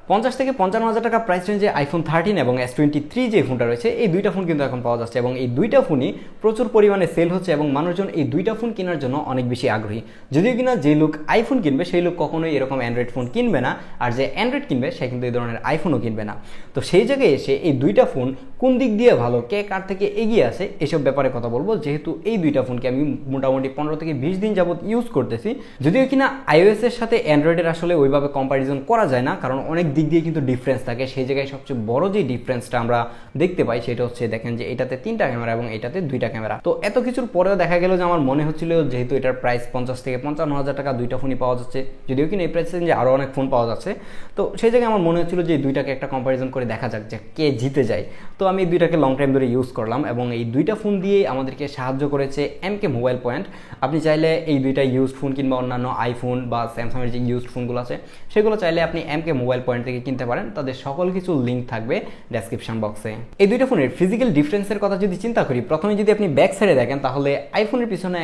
50 থেকে 55,000 টাকা প্রাইস রেঞ্জে আইফোন 13 এবং S23 যে ফোনটা রয়েছে এই দুইটা ফোন কিন্তু এখন পাওয়া যাচ্ছে এবং এই দুইটা ফোনই প্রচুর পরিমাণে সেল হচ্ছে এবং মানুষজন এই দুইটা ফোন কেনার জন্য অনেক বেশি আগ্রহী। যদিও কিনা যে লোক আইফোন কিনবে সেই লোক কখনোই এরকম অ্যান্ড্রয়েড ফোন কিনবে না, আর যে অ্যান্ড্রয়েড কিনবে সে কিন্তু এই ধরনের আইফোনও কিনবে না। তো সেই জায়গায় এসে এই দুইটা ফোন কোন দিক দিয়ে ভালো, কে কার থেকে এগিয়ে আছে এসব ব্যাপারে কথা বলবো, যেহেতু এই দুইটা ফোনকে আমি মোটামুটি 15 থেকে 20 দিন যাবত ইউজ করতেছি। যদিও কিনা iOS এর সাথে অ্যান্ড্রয়েডের আসলে ওইভাবে কম্পারিজন করা যায় না, কারণ অনেক দিক দিয়ে কিন্তু ডিফারেন্স থাকে। সেই জায়গায় সবচেয়ে বড় যে ডিফারেন্সটা আমরা দেখতে পাই সেটা হচ্ছে দেখেন যে এটাতে 3টা ক্যামেরা এবং এটাতে 2টা ক্যামেরা। তো এত কিছুর পরেও দেখা গেল যে আমার মনে হচ্ছিল যেহেতু এটার প্রাইস 50 থেকে 55,000 টাকা দুইটা ফোনই পাওয়া যাচ্ছে, যদিও কিনা এই প্রাইসে যে আরও অনেক ফোন পাওয়া যাচ্ছে, তো সেই জায়গায় আমার মনে হচ্ছিল যে এই দুইটাকে একটা কম্পারিজন করে দেখা যাক যে কে জিতে যায়। তো আমি এই দুইটাকে লং টাইম ধরে ইউজ করলাম এবং এই দুইটা ফোন দিয়েই আমাদেরকে সাহায্য করেছে MK মোবাইল পয়েন্ট। আপনি চাইলে এই দুইটা ইউজড ফোন কিংবা অন্যান্য আইফোন বা স্যামসাংয়ের যে ইউজড ফোনগুলো আছে সেগুলো চাইলে আপনি MK মোবাইল পয়েন্ট থেকে কিনতে পারেন। তাদের সকল কিছু লিঙ্ক থাকবে ডেসক্রিপশন বক্সে। এই দুইটা ফোনের ফিজিক্যাল ডিফারেন্সের কথা যদি চিন্তা করি, প্রথমে যদি আপনি ব্যাক সাইডে দেখেন তাহলে আইফোনের পিছনে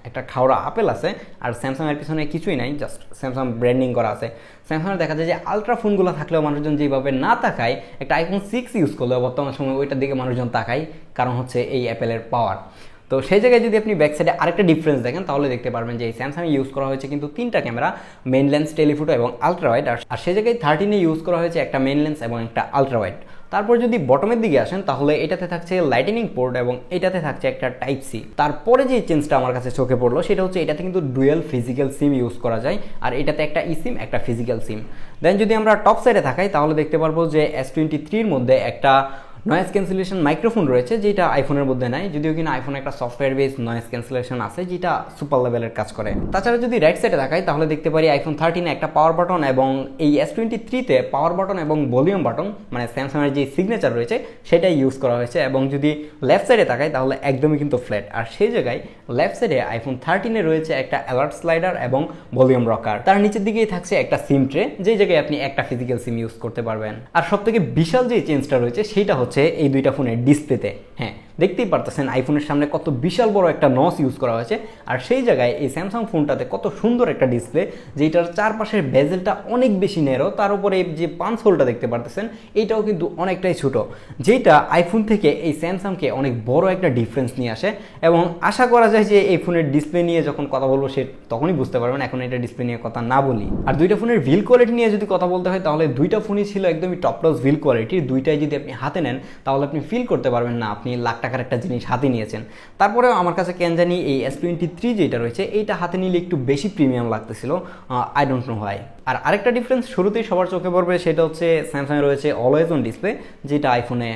একটা খাওড়া আপেল আছে, আর স্যামসাংয়ের পিছনে কিছুই নাই, জাস্ট স্যামসাং ব্র্যান্ডিং করা আছে। স্যামসাংয়ের দেখা যায় যে আলট্রা ফোনগুলো থাকলেও মানুষজন যেভাবে না তাকায়, একটা আইফোন 6 ইউজ করলেও বর্তমান সময় ওইটার দিকে মানুষজন তাকায়, কারণ হচ্ছে এই অ্যাপেলের পাওয়ার। তো সেই জায়গায় যদি আপনি ব্যাক সাইডে আরেকটা ডিফারেন্স দেখেন তাহলে দেখতে পারবেন যে এই স্যামসাং ইউজ করা হয়েছে কিন্তু 3টা ক্যামেরা, মেইন লেন্স, টেলিফোটো এবং আলট্রা ওয়াইড। আর সেই জায়গায় 13 ইউজ করা হয়েছে একটা মেইন লেন্স এবং একটা আলট্রা ওয়াইড। তারপর যদি বটমের দিকে আসেন তাহলে এটাতে থাকছে লাইটেনিং পোর্ট এবং এটাতে থাকছে একটা টাইপ সি। তারপরে যে চেঞ্জটা আমার কাছে চোখে পড়লো সেটা হচ্ছে এটাতে কিন্তু ডুয়েল ফিজিক্যাল সিম ইউজ করা যায়, আর এটাতে একটা ই সিম একটা ফিজিক্যাল সিম। দেন যদি আমরা টপ সাইডে থাকাই তাহলে দেখতে পারবো যে S23-র মধ্যে একটা নয়েজ ক্যান্সেলেশন মাইক্রোফোন রয়েছে যেটা আইফোনের মধ্যে নাই, যদিও কিনা আইফোনে একটা সফটওয়্যার বেস নয়েজ ক্যান্সেলেশন আছে যেটা সুপার লেভেলের কাজ করে। তাছাড়া যদি রাইট সাইডে দেখাই তাহলে দেখতে পারি আইফোন 13 একটা পাওয়ার বাটন এবং এই S23-তে পাওয়ার বাটন এবং ভলিউম বাটন মানে স্যামসাংয়ের যে সিগনেচার রয়েছে সেটাই ইউজ করা হয়েছে। এবং যদি লেফট সাইডে তাকাই তাহলে একদমই কিন্তু ফ্ল্যাট, আর সেই জায়গায় লেফট সাইডে আইফোন 13-এ রয়েছে একটা অ্যালার্ট স্লাইডার এবং ভলিউম রকার। তার নিচের দিকেই থাকছে একটা সিম ট্রে, যে জায়গায় আপনি একটা ফিজিক্যাল সিম ইউজ করতে পারবেন। আর সব থেকে বিশাল যে চেঞ্জটা রয়েছে সেটা হচ্ছে এই দুইটা ফোনের ডিসপ্লেতে। দেখতেই পারতেছেন আইফোনের সামনে কত বিশাল বড় একটা নস ইউজ করা হয়েছে, আর সেই জায়গায় এই স্যামসাং ফোনটাতে কত সুন্দর একটা ডিসপ্লে, যেটার চারপাশের বেজেলটা অনেক বেশি ন্যারো, তার উপরে যে পাঞ্চ হোলটা দেখতে পারতেছেন এইটাও কিন্তু অনেকটাই ছোট, যেটা আইফোন থেকে এই স্যামসাংকে অনেক বড় একটা ডিফারেন্স নিয়ে আসে। এবং আশা করা যায় যে এই ফোনের ডিসপ্লে নিয়ে যখন কথা বলবো সে তখনই বুঝতে পারবেন, এখন এটা ডিসপ্লে নিয়ে কথা না বলি। আর দুইটা ফোনের বিল্ড কোয়ালিটি নিয়ে যদি কথা বলতে হয় তাহলে দুইটা ফোনই ছিল একদমই টপ ক্লাস বিল্ড কোয়ালিটির। দুইটাই যদি আপনি হাতে নেন তাহলে আপনি ফিল করতে পারবেন না আপনি লাখ টাকার একটা জিনিস হাতে নিয়েছেন। তারপরেও আমার কাছে কেন জানি এই S23 যেটা রয়েছে এইটা হাতে নিলে একটু বেশি প্রিমিয়াম লাগতেছিল, আই ডোন্ট নো হোয়াই। আর আরেকটা ডিফারেন্স শুরুতেই সবার চোখে পড়বে সেটা হচ্ছে স্যামসাংয়ে রয়েছে অলওয়েজ অন ডিসপ্লে, যেটা আইফোনে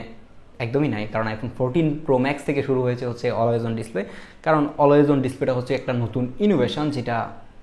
একদমই নাই, কারণ আইফোন 14 প্রো ম্যাক্স থেকে শুরু হয়েছে হচ্ছে অলওয়েজ অন ডিসপ্লে। কারণ অলওয়েজ অন ডিসপ্লেটা হচ্ছে একটা নতুন ইনোভেশন যেটা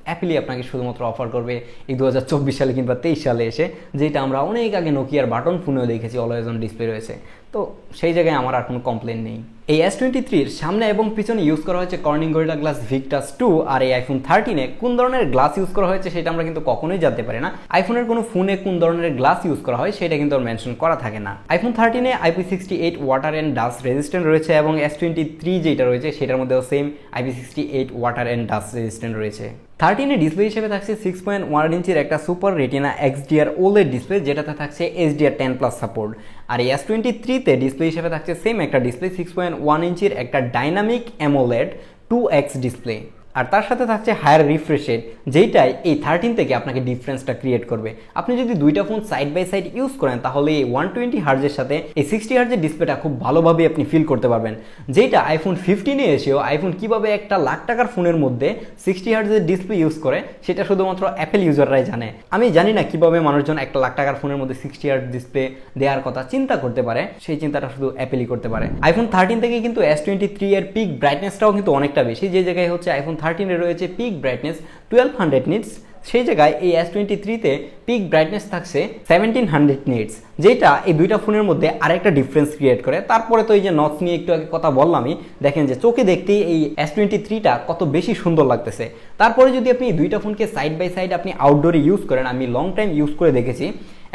অ্যাপেলই আপনাকে শুধুমাত্র অফার করবে এই 2024 সালে কিংবা 23 সালে এসে, যেটা আমরা অনেক আগে নোকিয়ার বাটন ফোনেও দেখেছি অলওয়েজ অন ডিসপ্লে রয়েছে। তো সেই জায়গায় আমার আর কোনো কমপ্লেন নেই। এই S23-র সামনে এবং পিছনে ইউজ করা হয়েছে কর্নিং গরিলা গ্লাস ভিক্টাস 2, আর এই আইফোন 13-এ কোন ধরনের গ্লাস ইউজ করা হয়েছে সেটা আমরা কিন্তু কখনোই জানতে পারি না। আইফোনের কোনো ফোনে কোন ধরনের গ্লাস ইউজ করা হয় সেটা কিন্তু মেনশন করা থাকে না। আইফোন 13-এ IP68 water and dust resistant রয়েছে এবং S23 যেটা রয়েছে সেটার মধ্যেও same IP68 water and dust resistant রয়েছে। 13-এ ডিসপ্লে হিসেবে থাকছে 6.1 ইঞ্চির একটা super retina XDR OLED display, যেটাতে থাকছে HDR10+ সাপোর্ট। আর এই S23-তে ডিসপ্লে হিসেবে থাকছে সেম একটা ডিসপ্লে 6.1 ইঞ্চির একটা ডাইনামিক AMOLED 2X ডিসপ্লে, আর তার সাথে থাকছে হায়ার রিফ্রেশ রেট, যেইটাই এই 13 থেকে আপনাকে ডিফারেন্সটা ক্রিয়েট করবে। আপনি যদি দুইটা phone side by side use করেন তাহলে এই 120 হার্জের সাথে এই 60 হার্জের ডিসপ্লেটা খুব ভালোভাবে আপনি ফিল করতে পারবেন, যেটা আইফোন 15-এ এসেও আইফোন কিভাবে একটা লাখ টাকার ফোনের মধ্যে 60 হার্জের ডিসপ্লে ইউজ করে সেটা শুধুমাত্র অ্যাপেল ইউজাররাই জানে। আমি জানি না কিভাবে মানুষজন একটা লাখ টাকার ফোনের মধ্যে 60 হার্জ ডিসপ্লে দেওয়ার কথা চিন্তা করতে পারে, সেই চিন্তাটা শুধু অ্যাপেলই করতে পারে। আইফোন 13 থেকে কিন্তু S23 এর পিক ব্রাইটনেসটাও কিন্তু অনেকটা বেশি, যে জায়গায় হচ্ছে আইফোন 13-এ রয়েছে পিক ব্রাইটনেস 1200 নিটস, সেই জায়গায় এই S23-তে পিক ব্রাইটনেস থাকছে 1700 নিটস, যেটা এই দুইটা ফোনের মধ্যে আরেকটা ডিফারেন্স ক্রিয়েট করে। তারপরে তো এই যে নটস নিয়ে একটু আগে কথা বললামই, দেখেন যে চোখে দেখতেই এই S23টা কত বেশি সুন্দর লাগতেছে। তারপরে যদি আপনি দুইটা ফোনকে সাইড বাই সাইড আপনি আউটডোরে ইউজ করেন, আমি লং টাইম ইউজ করে দেখেছি,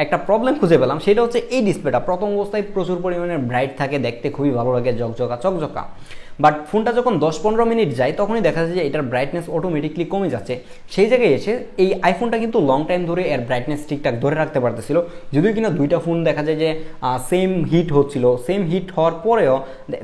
একটা প্রবলেম খুঁজে পেলাম, সেটা হচ্ছে এই ডিসপ্লেটা প্রথম অবস্থায় প্রচুর পরিমাণে ব্রাইট থাকে, দেখতে খুবই ভালো লাগে, চকচকা। বাট ফোনটা যখন 10-15 মিনিট যায় তখনই দেখা যায় যে এটার ব্রাইটনেস অটোমেটিকলি কমে যাচ্ছে। সেই জায়গায় এসে এই আইফোনটা কিন্তু লং টাইম ধরে এর ব্রাইটনেস ঠিকঠাক ধরে রাখতে পারতেছিল, যদিও কিনা দুইটা ফোন দেখা যায় যে সেম হিট হচ্ছিল। সেম হিট হওয়ার পরেও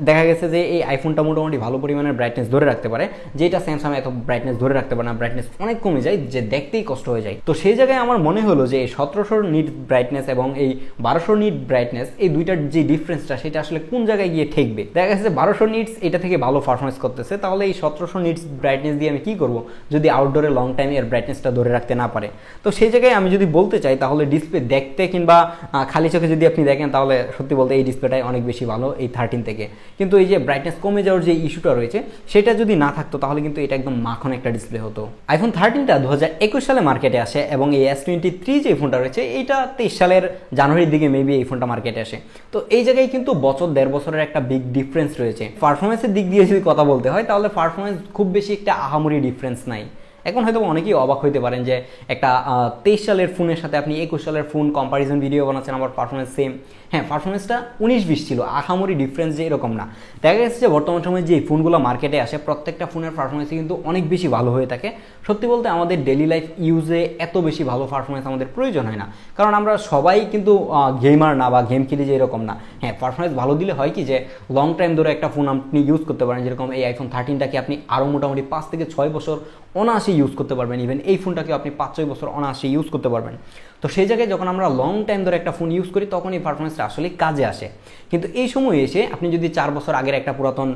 দেখা গেছে যে এই আইফোনটা মোটামুটি ভালো পরিমাণের ব্রাইটনেস ধরে রাখতে পারে, যেটা স্যামসাং এত ব্রাইটনেস ধরে রাখতে পারে না, ব্রাইটনেস অনেক কমে যায়, যে দেখতেই কষ্ট হয়ে যায়। তো সেই জায়গায় আমার মনে হলো যে এই 1700 নিট ব্রাইটনেস এবং এই 1200 নিট ব্রাইটনেস, এই দুইটার যে ডিফারেন্সটা সেটা আসলে কোন জায়গায় গিয়ে ঠেকবে। দেখা গেছে 1200 নিটস এটা থেকে ভালো পারফরমেন্স করতেছে, তাহলে এই 1700 নিটস ব্রাইটনেস দিয়ে আমি কি করব যদি আউটডোরে লং টাইম এর ব্রাইটনেসটা ধরে রাখতে না পারে। তো সেই জায়গায় আমি যদি বলতে চাই তাহলে ডিসপ্লে দেখতে কিংবা খালি চোখে যদি আপনি দেখেন তাহলে সত্যি বলতে এই ডিসপ্লেটাই অনেক বেশি ভালো এই 13 থেকে। কিন্তু এই যে ব্রাইটনেস কমে যাওয়ার যে ইস্যুটা রয়েছে সেটা যদি না থাকতো তাহলে কিন্তু এটা একদম মাখন একটা ডিসপ্লে হতো। আইফোন 13টা 2021 সালে মার্কেটে আসে এবং এই S23 যে ফোনটা রয়েছে এইটা 23 সালের জানুয়ারির দিকে মেবি এই ফোনটা মার্কেটে আসে। তো এই জায়গায় কিন্তু বছর 1.5 বছরের একটা বিগ ডিফারেন্স রয়েছে। পারফরমেন্সের দিক দিয়ে যদি কথা বলতে হয় তাহলে পারফরমেন্স খুব বেশি একটা আহামরি ডিফারেন্স নাই। এখন হয়তো অনেকেই অবাক হইতে পারেন যে একটা 23 সালের ফোনের সাথে আপনি 21 সালের ফোন কম্পারিজন ভিডিও বানাচ্ছেন, আবার পারফরমেন্স সেম। হ্যাঁ, পারফরমেন্সটা 19-20 ছিল, আহামরি ডিফারেন্স যে এরকম না। দেখা গেছে যে বর্তমান সময়ে যে ফোনগুলো মার্কেটে আসে প্রত্যেকটা ফোনের পারফরমেন্সই কিন্তু অনেক বেশি ভালো হয়ে থাকে। সত্যি বলতে আমাদের ডেলি লাইফ ইউজে এত বেশি ভালো পারফরমেন্স আমাদের প্রয়োজন হয় না, কারণ আমরা সবাই কিন্তু গেমার না বা গেম খেলি যে এরকম না। হ্যাঁ, পারফরমেন্স ভালো দিলে হয় কি যে লং টাইম ধরে একটা ফোন আপনি ইউজ করতে পারেন, যেরকম এই আইফোন 13টাকে আপনি আরও মোটামুটি 5 থেকে 6 বছর অনায়াসে ইউজ করতে পারবেন। ইভেন এই ফোনটাকে আপনি 5-6 বছর অনায়াসে ইউজ করতে পারবেন। তো সেই জায়গায় যখন আমরা লং টাইম ধরে একটা ফোন ইউজ করি তখন এই পারফরমেন্সটা আসলে কাজে আসে। কিন্তু এই সময় এসে আপনি যদি 4 বছর আগের একটা পুরাতন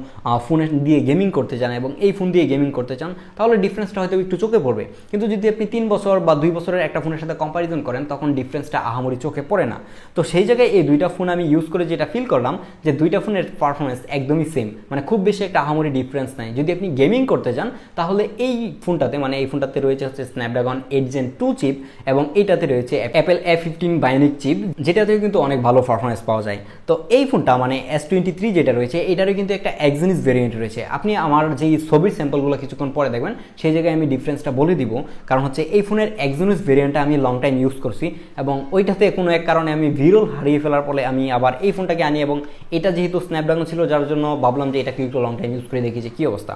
ফোন দিয়ে গেমিং করতে চান এবং এই ফোন দিয়ে গেমিং করতে চান তাহলে ডিফারেন্সটা হয়তো একটু চোখে পড়বে। কিন্তু যদি আপনি 3 বছর বা 2 বছরের একটা ফোনের সাথে কম্পারিজন করেন তখন ডিফারেন্সটা আহামরি চোখে পড়ে না। তো সেই জায়গায় এই দুইটা ফোন আমি ইউজ করে যেটা ফিল করলাম যে দুইটা ফোনের পারফরমেন্স একদমই সেম, মানে খুব বেশি একটা আহামরি ডিফারেন্স নাই। যদি আপনি গেমিং করতে চান তাহলে এই ফোনটাতে, মানে এই ফোনটাতে রয়েছে হচ্ছে স্ন্যাপড্রাগন 8 Gen 2 চিপ এবং এইটাতে রয়েছে অ্যাপেল A15 বায়োনিক চিপ, যেটাতেও কিন্তু অনেক ভালো পারফরমেন্স পাওয়া যায়। তো এই ফোনটা মানে S23 যেটা রয়েছে এটারও কিন্তু একটা এক্সিনোস ভেরিয়েন্ট রয়েছে। আপনি আমার যেই ছবির স্যাম্পলগুলো কিছুক্ষণ পরে দেখবেন সেই জায়গায় আমি ডিফারেন্সটা বলে দিব, কারণ হচ্ছে এই ফোনের এক্সিনোস ভেরিয়েন্টটা আমি লং টাইম ইউজ করছি এবং ওইটাতে কোনো এক কারণে আমি ভিরল হারিয়ে ফেলার ফলে আমি আবার এই ফোনটাকে আনি এবং এটা যেহেতু স্ন্যাপড্রাগন ছিল যার জন্য ভাবলাম যে এটাকে একটু লং টাইম ইউজ করে দেখি যে কী অবস্থা।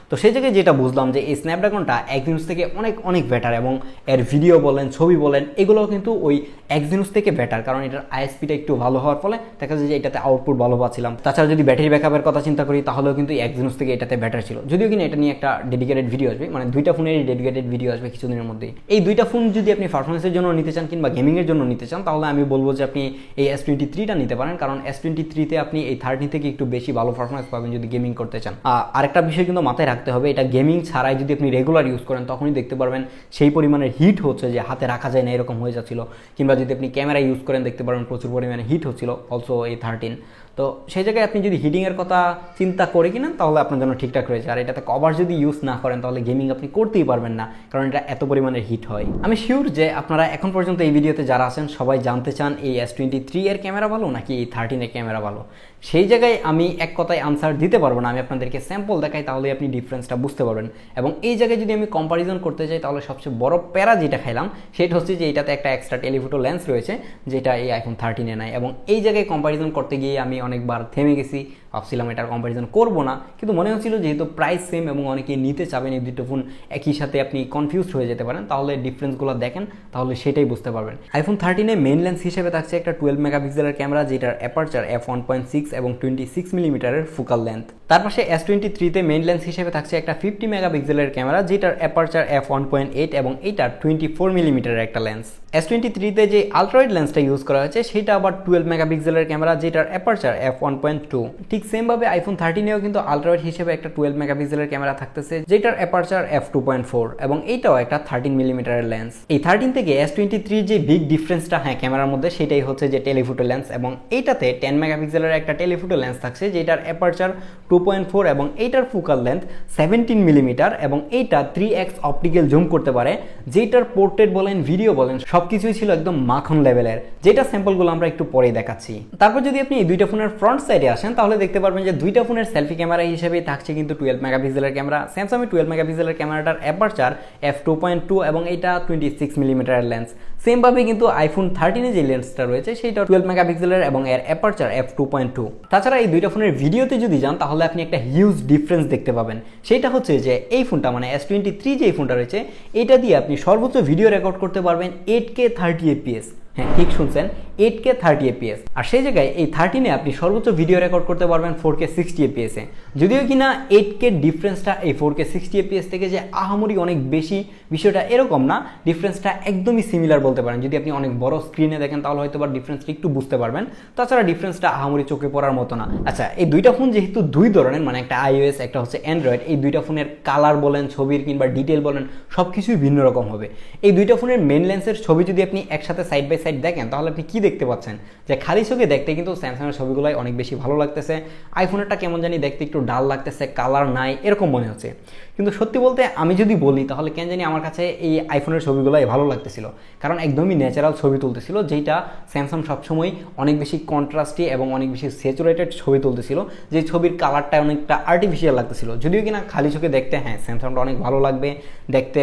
তো সেই জায়গায় যেটা বুঝলাম যে এই স্ন্যাপড্রাগনটা এক্সিনোস থেকে অনেক অনেক বেটার এবং এর ভিডিও বলেন ছবি বলেন এগুলোও কিন্তু ওই এক্সিনোস থেকে বেটার, কারণ এটার আইএসপিটা একটু ভালো হওয়ার ফলে দেখা যায় যে এটাতে আউটপুট ভালো পাচ্ছিলাম। তাছাড়া যদি ব্যাটারি ব্যাকআপের কথা চিন্তা করি তাহলেও কিন্তু এক্সিনোস থেকে এটাতে বেটার ছিল, যদিও কিনা এটা নিয়ে একটা ডেডিকেটেড ভিডিও আসবে, মানে দুইটা ফোনেরই ডেডিকেটেড ভিডিও আসবে কিছুদিনের মধ্যেই। এই দুইটা ফোন যদি আপনি পারফরমেন্সের জন্য নিতে চান কিংবা গেমিংয়ের জন্য নিতে চান তাহলে আমি বলবো যে আপনি এই S23টা নিতে পারেন, কারণ S23তে আপনি এই 13 থেকে একটু বেশি ভালো পারফরমেন্স পাবেন যদি গেমিং করতে চান। আরেকটা বিষয় কিন্তু মাথায় রাখতে হবে, এটা গেমিং ছাড়াই যদি আপনি রেগুলার ইউজ করেন তখনই দেখতে পারবেন সেই পরিমাণের হিট হচ্ছে যে হাতে রাখা যায় না এরকম হয়ে যাচ্ছিল, কিংবা যদি আপনি ক্যামেরা ইউজ করেন দেখতে পারবেন প্রচুর পরিমাণে হিট হচ্ছিল অলসো এই 13। তো সেই জায়গায় আপনি যদি হিটিংয়ের কথা চিন্তা করে কিনা তাহলে আপনার জন্য ঠিকঠাক রয়েছে। আর এটাতে কভার যদি ইউজ না করেন তাহলে গেমিং আপনি করতেই পারবেন না, কারণ এটা এত পরিমাণের হিট হয়। আমি শিওর যে আপনারা এখন পর্যন্ত এই ভিডিওতে যারা আছেন সবাই জানতে চান এই S23 এর ক্যামেরা ভালো নাকি এই 13 এর ক্যামেরা ভালো। সেই জায়গায় আমি এক কথায় আনসার দিতে পারবো না, আমি আপনাদেরকে স্যাম্পল দেখাই তাহলে আপনি ডিফারেন্সটা বুঝতে পারবেন। এবং এই জায়গায় যদি আমি কম্পারিজন করতে চাই তাহলে সবচেয়ে বড় প্যারা যেটা খাইলাম সেটা হচ্ছে যে এটাতে একটা এক্সট্রা টেলিফোটো লেন্স রয়েছে যেটা এই আইফোন 13 এ নাই, এবং এই জায়গায় কম্পারিজন করতে গিয়ে আমি অনেকবার থেমে গেছি, ভাবছিলাম এটার কম্পারিজন করবো না, কিন্তু মনে হচ্ছিল যেহেতু প্রাইস সেম এবং অনেকে নিতে চাবেন এই দুটো ফোন একই সাথে আপনি কনফিউজড হয়ে যেতে পারেন, তাহলে ডিফারেন্সগুলো দেখেন তাহলে সেটাই বুঝতে পারবেন। আইফোন 13 এ মেইন লেন্স হিসেবে থাকছে একটা 12 মেগাপিক্সেলের ক্যামেরা যেটার অ্যাপারচার f1.6 এবং 26 মিলিমিটারের ফোকাল লেন্থ। তার পাশে S23 তে মেইন লেন্স হিসেবে থাকছে একটা 50 মেগাপিক্সেলের ক্যামেরা যেটার অ্যাপারচার f1.8 এবং এইটার 24 মিলিমিটারের একটা লেন্স। S23 তে যে আলট্রাওয়াইড লেন্সটা ইউজ করা হয়েছে সেটা আবার 12 মেগাপিক্সেলের ক্যামেরা যেটার অ্যাপারচার f1.2। ঠিক সেম ভাবে আইফোন 13 এও কিন্তু আলট্রাওয়াইড হিসেবে একটা 12 মেগাপিক্সেলের ক্যামেরা থাকতেছে যেটার অ্যাপারচার f2.4 এবং এইটাও একটা 13 মিলিমিটারের লেন্স। এই 13 থেকে S23 যে বিগ ডিফারেন্সটা হ্যাঁ ক্যামেরার মধ্যে সেটাই হচ্ছে যে টেলিফোটো লেন্স, এবং এইটাতে 10 মেগাপিক্সেলের একটা টেলিফোটো লেন্স থাকছে যেটার অ্যাপারচার 2.4 এবং এইটার ফোকাল লেন্থ 17 মিলিমিটার এবং এইটা 3x অপটিক্যাল জুম করতে পারে, যেটার পোর্ট্রেট বলেন ভিডিও বলেন সবকিছুই ছিল একদম মাখন লেভেলের, যেটা স্যাম্পলগুলো আমরা একটু পরেই দেখাচ্ছি। তারপর যদি আপনি এই দুইটা ফোনের ফ্রন্ট সাইডে আসেন তাহলে দেখতে দেখতে পারবেন যে দুইটা ফোনের সেলফি ক্যামেরা হিসেবে থাকছে কিন্তু 12 মেগাপিক্সেলের ক্যামেরা। স্যামসাংয়ের 12 মেগাপিক্সেলের ক্যামেরাটার অ্যাপারচার f2.2 এবং এটা 26 মিলিমিটারের লেন্স। সেমভাবে কিন্তু আইফোন 13 যে লেন্সটা রয়েছে সেটা 12 মেগাপিক্সেলের এবং এর অ্যাপারচার f2.2। তাছাড়া এই দুইটা ফোনের ভিডিওতে যদি যান তাহলে আপনি একটা হিউজ ডিফারেন্স দেখতে পাবেন। সেটা হচ্ছে যে এই ফোনটা মানে S23 যে এই ফোনটা রয়েছে এটা দিয়ে আপনি সর্বোচ্চ ভিডিও রেকর্ড করতে পারবেন 8K 30fps। হ্যাঁ, ঠিক শুনছেন, 8K 30fps। আর সেই জায়গায় এই 13-এ আপনি সর্বোচ্চ ভিডিও রেকর্ড করতে পারবেন 4K 60fps এ। যদিও কিনা 8K ডিফারেন্সটা এই 4K 60fps থেকে যে আহামরি অনেক বেশি, বিষয়টা এরকম না, ডিফারেন্সটা একদমই সিমিলার বলতে পারেন। যদি আপনি অনেক বড় স্ক্রিনে দেখেন তাহলে হয়তো বা ডিফারেন্সটা একটু বুঝতে পারবেন, তাছাড়া ডিফারেন্সটা আহামরি চোখে পড়ার মতো না। আচ্ছা, এই দুইটা ফোন যেহেতু দুই ধরনের, মানে একটা iOS একটা হচ্ছে অ্যান্ড্রয়েড, এই দুইটা ফোনের কালার বলেন, ছবির কিংবা ডিটেল বলেন, সব কিছুই ভিন্ন রকম হবে। এই দুইটা ফোনের মেন লেন্সের ছবি যদি আপনি একসাথে সাইড বাই সাইড দেখেন তাহলে আপনি কি দেখতে পাচ্ছেন যে খালি চোখে দেখতে কিন্তু স্যামসাংয়ের ছবিগুলোই অনেক বেশি ভালো লাগতেছে, আইফোনেরটা কেমন জানি দেখতে একটু ডাল লাগতেছে, কালার নাই এরকম মনে হচ্ছে। কিন্তু সত্যি বলতে আমি যদি বলি তাহলে কেন জানি আমার কাছে এই আইফোনের ছবিগুলোই ভালো লাগতেছিল, কারণ একদমই ন্যাচারাল ছবি তুলতেছিল, যেটা স্যামসাং সবসময় অনেক বেশি কন্ট্রাস্টি এবং অনেক বেশি স্যাচুরেটেড ছবি তুলতেছিল, যে ছবির কালারটা অনেকটা আর্টিফিশিয়াল লাগতেছিল। যদিও কিনা খালি চোখে দেখতে হ্যাঁ স্যামসাংটা অনেক ভালো লাগবে, দেখতে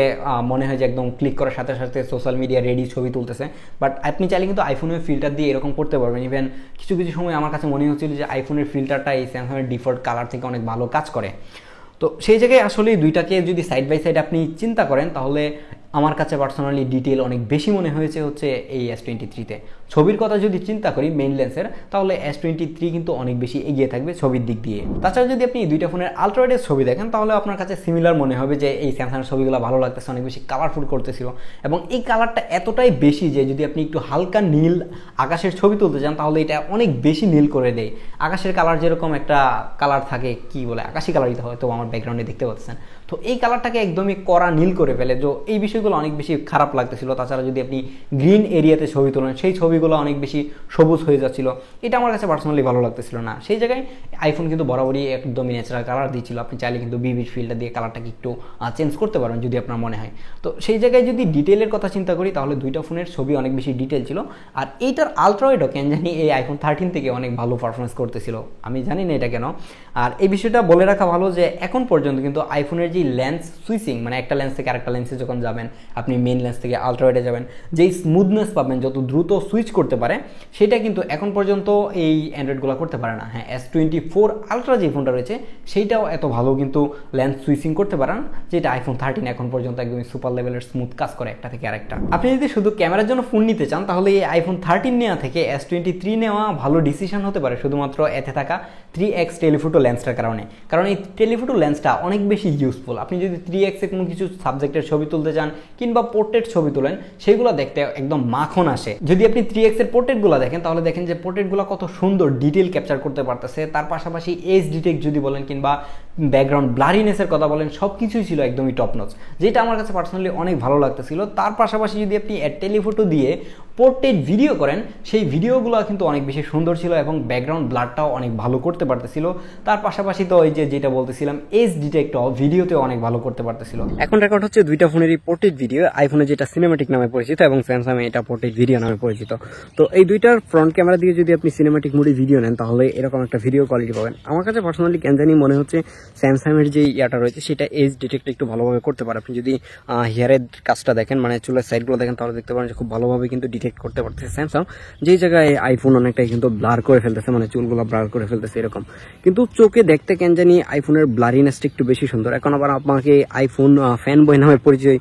মনে হয় যে একদম ক্লিক করার সাথে সাথে সোশ্যাল মিডিয়া রেডি ছবি তুলতেছে, বাট আপনি চাইলে কিন্তু আইফোনের ফিল্টার দিয়ে এরকম করতে পারবেন। ইভেন কিছু কিছু সময় আমার কাছে মনে হচ্ছিল যে আইফোনের ফিল্টারটা এই স্যামসাংয়ের ডিফল্ট কালার থেকে অনেক ভালো কাজ করে। তো সেই জায়গায় আসলে দুইটাকে যদি সাইড বাই সাইড আপনি চিন্তা করেন তাহলে আমার কাছে পার্সোনালি ডিটেল অনেক বেশি মনে হয়েছে হচ্ছে এই S23-তে। ছবির কথা যদি চিন্তা করি মেইন লেন্সের, তাহলে S23 কিন্তু অনেক বেশি এগিয়ে থাকবে ছবির দিক দিয়ে। তাছাড়া যদি আপনি এই দুইটা ফোনের আলট্রাওয়াইডের ছবি দেখেন তাহলে আপনার কাছে সিমিলার মনে হবে যে এই স্যামসাংয়ের ছবিগুলো ভালো লাগতেছে, অনেক বেশি কালারফুল করতেছিল, এবং এই কালারটা এতটাই বেশি যে যদি আপনি একটু হালকা নীল আকাশের ছবি তুলতে চান তাহলে এটা অনেক বেশি নীল করে দেয়। আকাশের কালার যেরকম একটা কালার থাকে, কি বলে, আকাশি কালারই হয়তো আমার ব্যাকগ্রাউন্ডে দেখতে পাচ্ছেন, তো এই কালারটাকে একদমই কড়া নীল করে ফেলে, যে এই বিষয়গুলো অনেক বেশি খারাপ লাগতেছিল। তাছাড়া যদি আপনি গ্রিন এরিয়াতে ছবি তোলেন সেই ছবিগুলো অনেক বেশি সবুজ হয়ে যাচ্ছিল, এটা আমার কাছে পার্সোনালি ভালো লাগতেছিল না। সেই জায়গায় আইফোন কিন্তু বরাবরই একদমই ন্যাচারাল কালার দিচ্ছিল, আপনি চাইলে কিন্তু বিবির ফিল্টার দিয়ে কালারটাকে একটু চেঞ্জ করতে পারবেন যদি আপনার মনে হয়। তো সেই জায়গায় যদি ডিটেলের কথা চিন্তা করি তাহলে দুইটা ফোনের ছবি অনেক বেশি ডিটেল ছিল, আর এইটার আলট্রাওয়াইডও কেন জানি এই আইফোন 13 থেকে অনেক ভালো পারফরমেন্স করতেছিল, আমি জানি না এটা কেন। আর এই বিষয়টা বলে রাখা ভালো যে এখন পর্যন্ত কিন্তু আইফোনের যে লেন্স সুইচিং, মানে একটা লেন্স থেকে আরেকটা লেন্সে যখন যাবেন, আপনি মেইন লেন্স থেকে আলট্রাওয়াইডে যাবেন, যেই স্মুথনেস পাবেন, যত দ্রুত সুইচ করতে পারে, সেটা কিন্তু এখন পর্যন্ত এই অ্যান্ড্রয়েডগুলো করতে পারে না। হ্যাঁ, S24 আলট্রা যে ফোনটা রয়েছে সেইটাও এত ভালো কিন্তু লেন্স সুইচিং করতে পারে না, যেটা আইফোন 13 এখন পর্যন্ত একদমই সুপার লেভেলের স্মুথ কাজ করে একটা থেকে আরেকটা। আপনি যদি শুধু ক্যামেরার জন্য ফোন নিতে চান তাহলে এই আইফোন 13 নেওয়া থেকে S23 নেওয়া ভালো ডিসিশন হতে পারে, শুধুমাত্র এতে থাকা 3x টেলিফোটো লেন্সটার কারণে। কারণ এই টেলিফোটো লেন্সটা অনেক বেশি ইউজফুল। আপনি যদি 3x-এ কোনো কিছু সাবজেক্টের ছবি তুলতে চান কিংবা পোর্ট্রেট ছবি তোলেন, সেগুলো দেখতে একদম মাখন আসে। যদি আপনি 3x-এর পোর্ট্রেটগুলো দেখেন তাহলে দেখেন যে পোর্ট্রেটগুলো কত সুন্দর ডিটেল ক্যাপচার করতে পারতেছে। তার পাশাপাশি এজ ডিটেক্ট যদি বলেন কিংবা ব্যাকগ্রাউন্ড ব্লারিনেসের কথা বলেন, সব কিছুই ছিল একদমই টপ নচ, যেটা আমার কাছে পার্সোনালি অনেক ভালো লাগতেছিল। তার পাশাপাশি যদি আপনি টেলিফোটো দিয়ে পোর্ট্রেট ভিডিও করেন, সেই ভিডিওগুলো কিন্তু অনেক বেশি সুন্দর ছিল এবং ব্যাকগ্রাউন্ড ব্লারটাও অনেক ভালো করতে পারতেছিল। তার পাশাপাশি তো ওই যেটা বলতেছিলাম এজ ডিটেক্টও ভিডিওতে অনেক ভালো করতে পারতেছিল। এখন রেকর্ড হচ্ছে দুইটা ফোনেরই পোর্ট্রেট ভিডিও, আইফোনে যেটা সিনেম্যাটিক নামে পরিচিত এবং স্যামসাংয়ে এটা পোর্ট্রেট ভিডিও নামে পরিচিত। তো এই দুইটার ফ্রন্ট ক্যামেরা দিয়ে যদি আপনি সিনেম্যাটিক মোডে ভিডিও নেন তাহলে এরকম একটা ভিডিও কোয়ালিটি পাবেন। আমার কাছে পার্সোনালি কেন জানি মনে হচ্ছে স্যামসাংয়ের যে ইয়াটা রয়েছে সেটা এজ ডিটেক্ট একটু ভালোভাবে করতে পারে। আপনি যদি হেয়ারের কাজটা দেখেন, মানে চুলের সাইডগুলো দেখেন, তাহলে দেখতে পারেন যে খুব ভালোভাবে কিন্তু ডিটেক্ট করতে পারতেছে স্যামসাং, যেই জায়গায় আইফোন অনেকটাই কিন্তু ব্লার করে ফেলতেছে, মানে চুলগুলো ব্লার করে ফেলতেছে এরকম। কিন্তু চোখে দেখতে কেন জানি আইফোনের ব্লারিনেসটা একটু বেশি সুন্দর। এখন আবার আমাকে আইফোন ফ্যান বয় নামে পরিচয়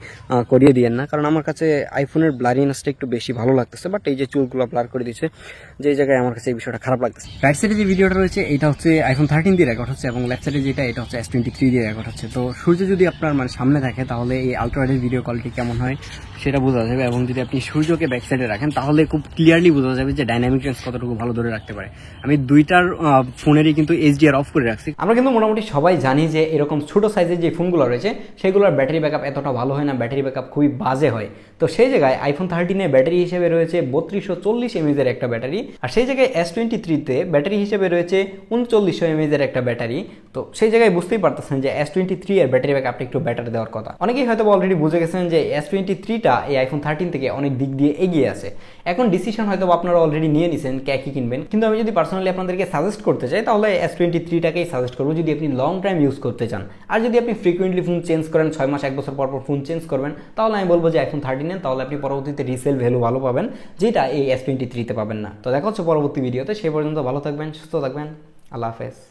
করিয়ে দিয়েন না, কারণ আমার কাছে আইফোনের ব্লারিনেসটা একটু বেশি ভালো লাগতেছে, বাট এই যে চুলগুলো ব্লার করে দিচ্ছে যে জায়গায় আমার কাছে এই বিষয়টা খারাপ লাগতেছে। রাইট সাইডে যে ভিডিওটা রয়েছে এটা হচ্ছে আইফোন 13 দিয়ে রেকর্ড হচ্ছে এবং লেফট সাইডে যেটা এটা হচ্ছে S23 দিয়ে রেকর্ড হচ্ছে। তো সূর্য যদি আপনার মানে সামনে থাকে তাহলে এই আলট্রাওয়াইডের ভিডিও কোয়ালিটি কেমন হয় সেটা বোঝা যাবে, এবং যদি আপনি সূর্যকে ব্যাক সাইডে রাখেন তাহলে খুব ক্লিয়ারলি বোঝা যাবে যে ডাইনামিক রেঞ্জ কতটুকু ভালো ধরে রাখতে পারে। আমি দুইটার ফোনেরই কিন্তু HDR অফ করে রাখছি। আমরা কিন্তু মোটামুটি সবাই জানি যে এরকম ছোট সাইজের যে ফোনগুলো রয়েছে সেগুলোর ব্যাটারি ব্যাকআপ এতটা ভালো হয় না, ব্যাটারি ব্যাকআপ খুবই বাজে হয়। তো সেই জায়গায় আইফোন 13 ব্যাটারি হিসেবে রয়েছে 3240 mAh একটা ব্যাটারি, আর সেই জায়গায় S23-তে ব্যাটারি হিসেবে রয়েছে 3900 mAh একটা ব্যাটারি। তো সেই জায়গায় বুঝতেই পারতেছেন যে S23 এর ব্যাটারি ব্যাকআপটা একটু বেটার দেওয়ার কথা। অনেকেই হয়তো অলরেডি বুঝে গেছেন যে S23টা এই আইফোন 13 থেকে অনেক দিক দিয়ে এগিয়ে আছে। আছে। এখন ডিসিশন হয়তো আপনারা অলরেডি নিয়ে নিছেন কি কিনবেন, কিন্তু আমি যদি পার্সোনালি আপনাদেরকে সাজেস্ট করতে চাই তাহলে S23টাকেই সাজেস্ট করবো যদি আপনি লং টাইম ইউজ করতে চান। আর যদি আপনি ফ্রিকুয়েন্টলি ফোন চেঞ্জ করেন, 6 মাস 1 বছর পর পর ফোন চেঞ্জ করবেন, তাহলে আমি বলবো যে iPhone 13 নেন, তাহলে আপনি পরবর্তীতে রিসেল ভ্যালু ভালো পাবেন, যেটা এই S23তে পাবেন না। তো দেখা হচ্ছে পরবর্তী ভিডিওতে, সেই পর্যন্ত ভালো থাকবেন, সুস্থ থাকবেন, আল্লাহ হাফেজ।